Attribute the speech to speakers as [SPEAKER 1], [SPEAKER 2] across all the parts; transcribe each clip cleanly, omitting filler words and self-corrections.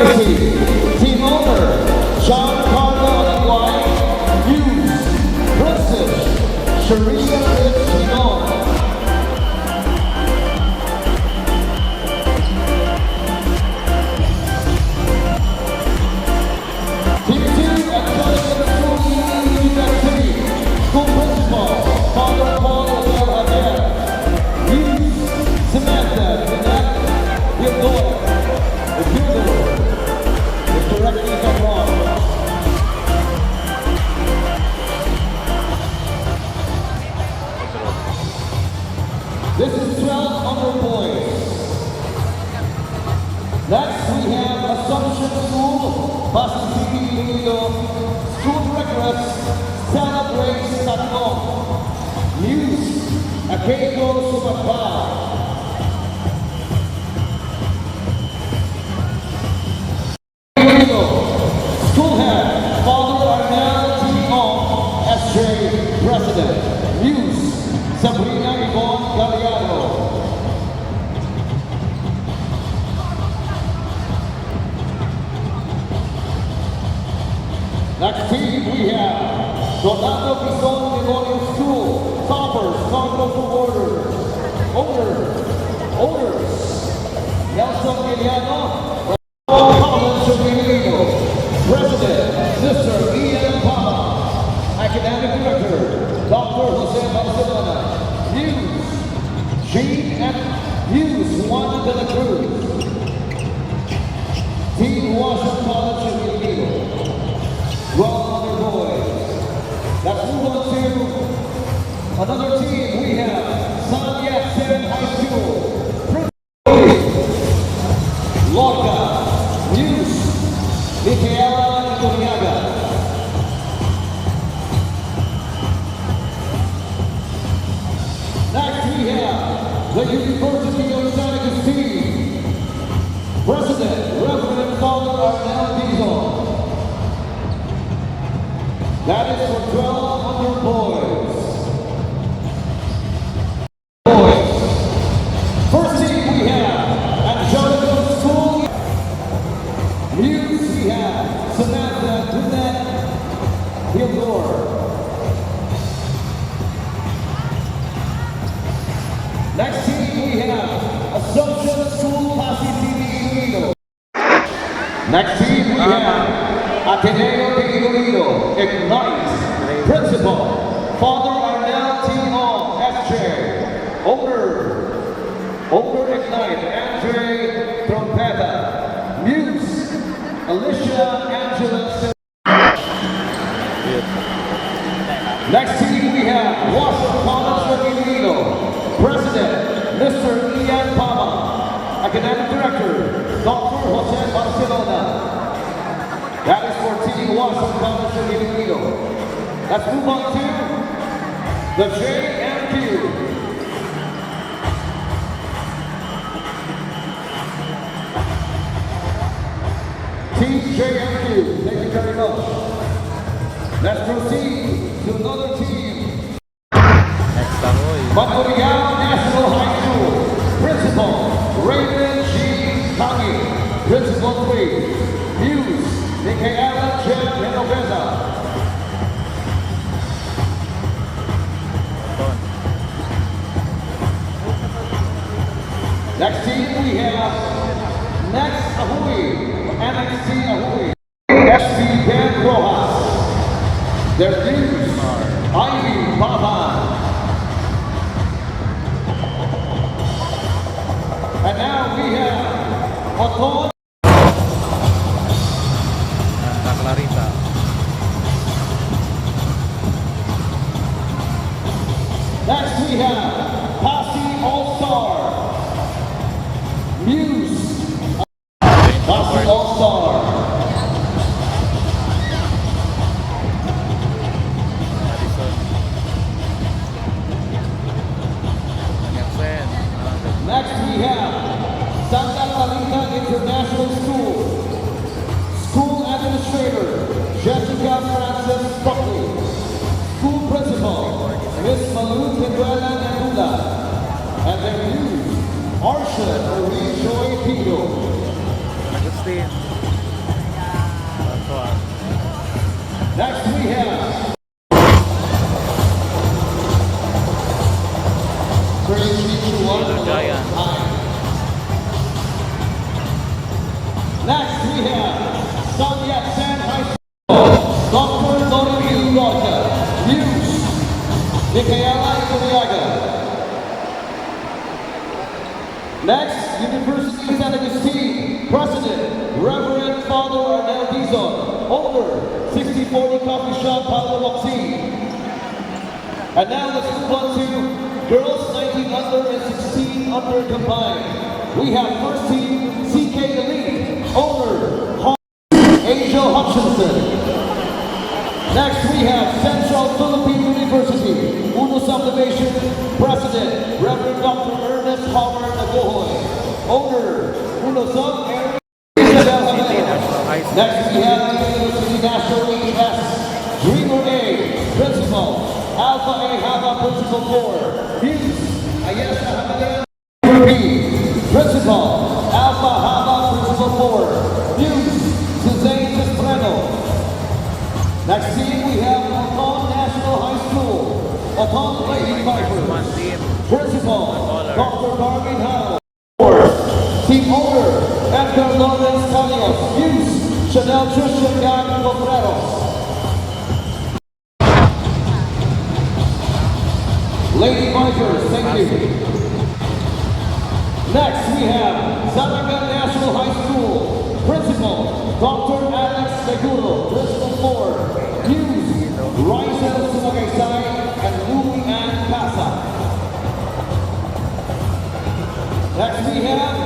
[SPEAKER 1] Team owner, John Carlo Aguay, Hughes, Princess, Sharia Liz Chinon. Team 2, Accelerated School University, School Principal, Father Paul Abel, Hughes, Samantha, Jeanette, Theodore, the builder, is correcting if I'm wrong. This is 12 under boys. Next we have Assumption School, Boston City, Iloilo, School Directress, Sarah Grace Satnong, News, Akeiko Sumapa. School Head, Father Arnel T. Ong, SJ President, News, Sabrina Yvonne Galliano. Next team we have Donaldo Pizon Memorial School, Toppers, Congo for Owners, Nelson Giliano, College of Iloilo, President, Mr. Ian Pama, Academic Director, Dr. Jose Barcelona, Hughes, Gene and Hughes, Juan de la Cruz, Team Washington College of Iloilo. Well, other boys. Let's move on to another team. We have San Yat-sen High School, Lorca, News, Micaela Iconiaga. Next we have the University of San Agustin, President, Reverend Father Arnel Dizon. That is for 12 under boys. First team we have Angelica School. News we have Samantha Brunette Hildor. Next team we have Assumption School Pasig Iloilo. Next team we have Ateneo de Iloilo, Ignite, Principal, Father Arnel T. Ong, SJ, Owner Ignite, Andre Trompeta, Muse, Alicia Angela. Next team we have Washington College of Iloilo, President, Mr. Ian Pama, Academic Director, Dr. Jose Barcelona. That is for Team Washington College of Iloilo. Let's move on to the JMQ. Team JMQ, thank you very much. Let's proceed to another team. Manorial National High School, Principal Raymond G. Tangi, Principal 3, Muse, Micaela Jen Genoveza. Next team we have Next Ahui, NXT Ahui, SB Ben Rojas. Their news, Ivy Pavan. And now we have Oton. Next we have Posse All-Star, Muse, Posse All-Star. Next we have Santa Clarita International School, School Administrator, Jessica Francis Buckley, School Principal, Miss Malu Pedrella Nagula, and their news, Arsha Marie Joy Pino.
[SPEAKER 2] Agustin.
[SPEAKER 1] Next, we have Sun Yat-sen High School, Dr. Dorothy Rocha, Muse, Micaela Iconiaga. Next, University of San Agustin, President, Reverend Father Arnel Dizon, owner, 6040 Coffee Shop, Palo Moxie. And now let's move on to girls 19 under and 16 under combined. We have first team, CK Elite, owner, Angel Hutchinson. Next, we have Central Philippine University, Uno Subdivision, President, Reverend Dr. Ernest Howard Agohoy, owner, Uno Sub, Area. Next, we have University National HS, Dreamer A, Principal, Alpha A Hava Principal 4, Muse, Ayesha Hamadan, B, Principal, Alpha Hava Principal 4, Muse, Suzanne Espreno. Next team, we have Oton National High School, Oton Lady Vipers, Principal, Dr. Darwin Howell, Team owner, Edgar Lawrence Talios, Muse, Chanel Trishan Gang Contreras. Lady Vipers, thank you. Next, we have Zalaga National High School, Principal, Dr. Alex Seguro, Principal 4, Muse, Rysel Sumagaysay, and Louie Ann Casa. Next, we have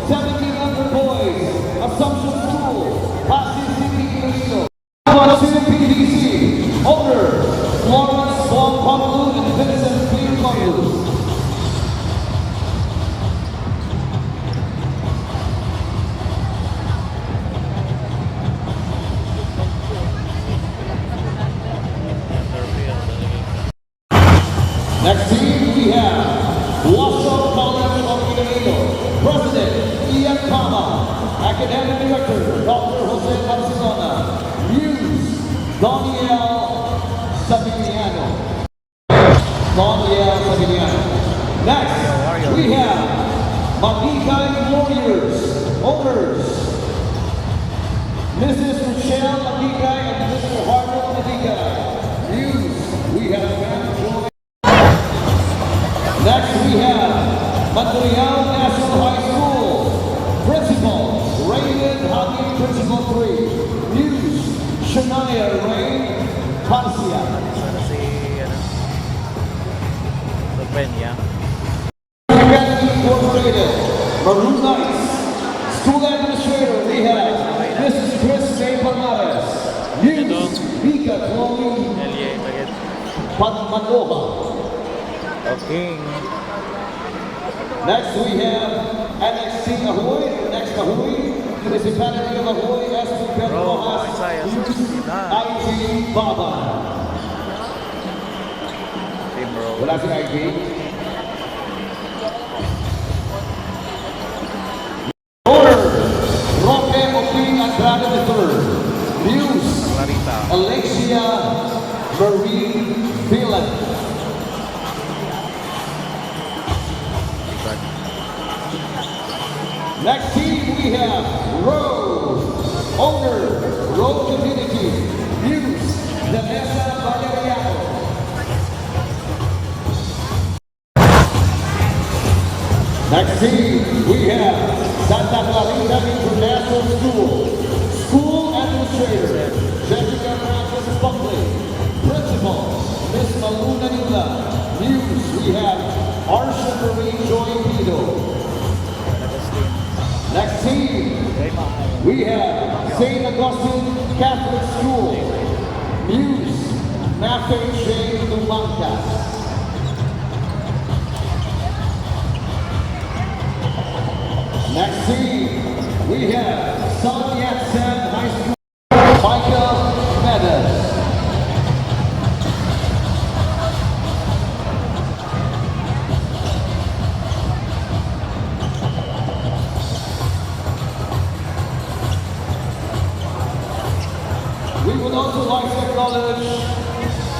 [SPEAKER 1] 17 under boys, Assumption School, Pasig City, Iloilo. City PDC, owner, Florence Juan Pamalu and Vincent Clear Condu. Next team, we have Washoe College of Iloilo, President Ian Kama, Academic Director Dr. Jose Barcelona, Muse Daniel Sabiniano. Next, we have Magigay Warriors, owners, Mrs. Rochelle Magigay and Mr. Harvard Magigay. Muse, we have Van Joy. Next, we have Mandurriao National High School, Principal, Raymond Hagi, Principal 3, Muse, Shania Ray Parcia. Academy Incorporated, Maroon Knights, School Administrator, we have Mrs. Chris May Palmares, Muse, Vika Chloe Padmanoha.
[SPEAKER 2] Okay.
[SPEAKER 1] Next, we have NXT Ahoy, next Ahoy, Municipality of Ahoy, SP Pedro Rojas, IV Baba. Wala si IV. Owner, Roque Opin Andrade III. Muse, Alexia Marie Phelan. Next team, we have Road, owner, Road Community, Muse, Vanessa Valeriano. Next team, we have Santa Clarita International School, School Administrator, Jessica Francis Buckley, Principal, Miss Maluna Nula. Muse, we have Arsha Marie Joy Pido. Next team, we have St. Augustine Catholic School, Muse, Mafe Shane Lumankas. Next team, we have Sun Yat-sen High School, Micah Meadows. We would also like to acknowledge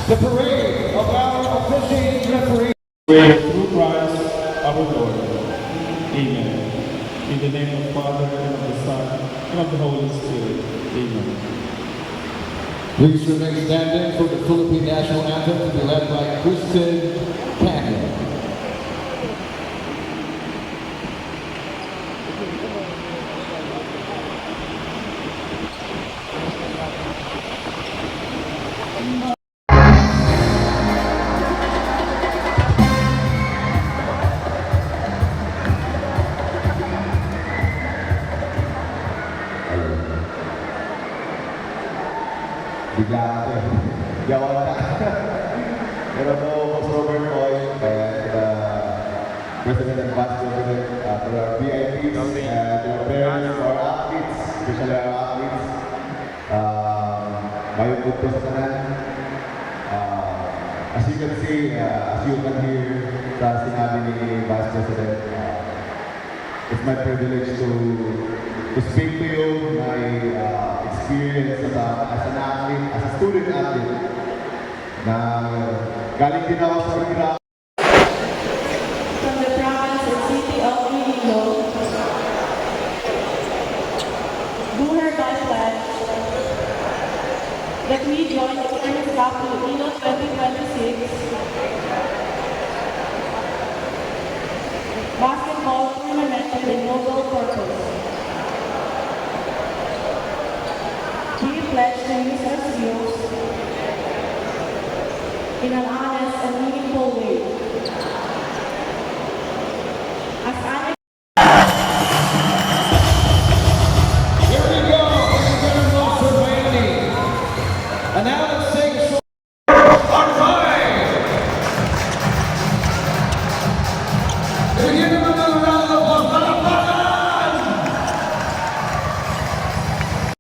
[SPEAKER 1] the parade of our officiating referee.
[SPEAKER 3] Through Christ our Lord. Amen. In the name of the Father, and of the Son, and of the Holy Spirit. Amen.
[SPEAKER 1] Please remain standing for the Philippine National Anthem to be led by Kristen Canyon.
[SPEAKER 4] Bigla ako eh. Yawan na. Pero po, Boss Robert Boy, and President and Vice President, to our VIPs, and to our parents, to our athletes, especially our athletes, mayroon po sa tanan. As you can see, as you can hear sa sinabi ni Vice President, it's my privilege to speak to you, my experience as an athlete, as a student athlete, na galing din ako sa Iraq.
[SPEAKER 5] From the province and city of Iloilo, do hereby pledge that we join the Women's Cup Iloilo 2026 basketball tournament with a noble purpose. We pledge to use our skills in an honest and meaningful way. As I
[SPEAKER 1] Here we go, ladies and gentlemen, for Miami. Announcing